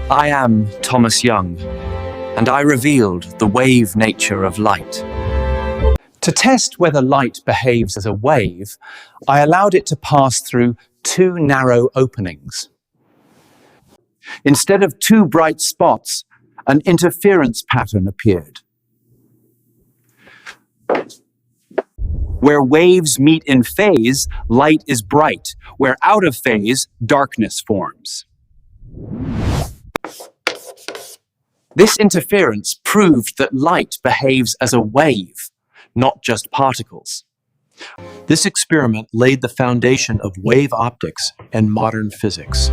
I am Thomas Young, and I revealed the wave nature of light. To test whether light behaves as a wave, I allowed it to pass through two narrow openings. Instead of two bright spots, an interference pattern appeared. Where waves meet in phase, light is bright. Where out of phase, darkness forms. This interference proved that light behaves as a wave, not just particles. This experiment laid the foundation of wave optics and modern physics.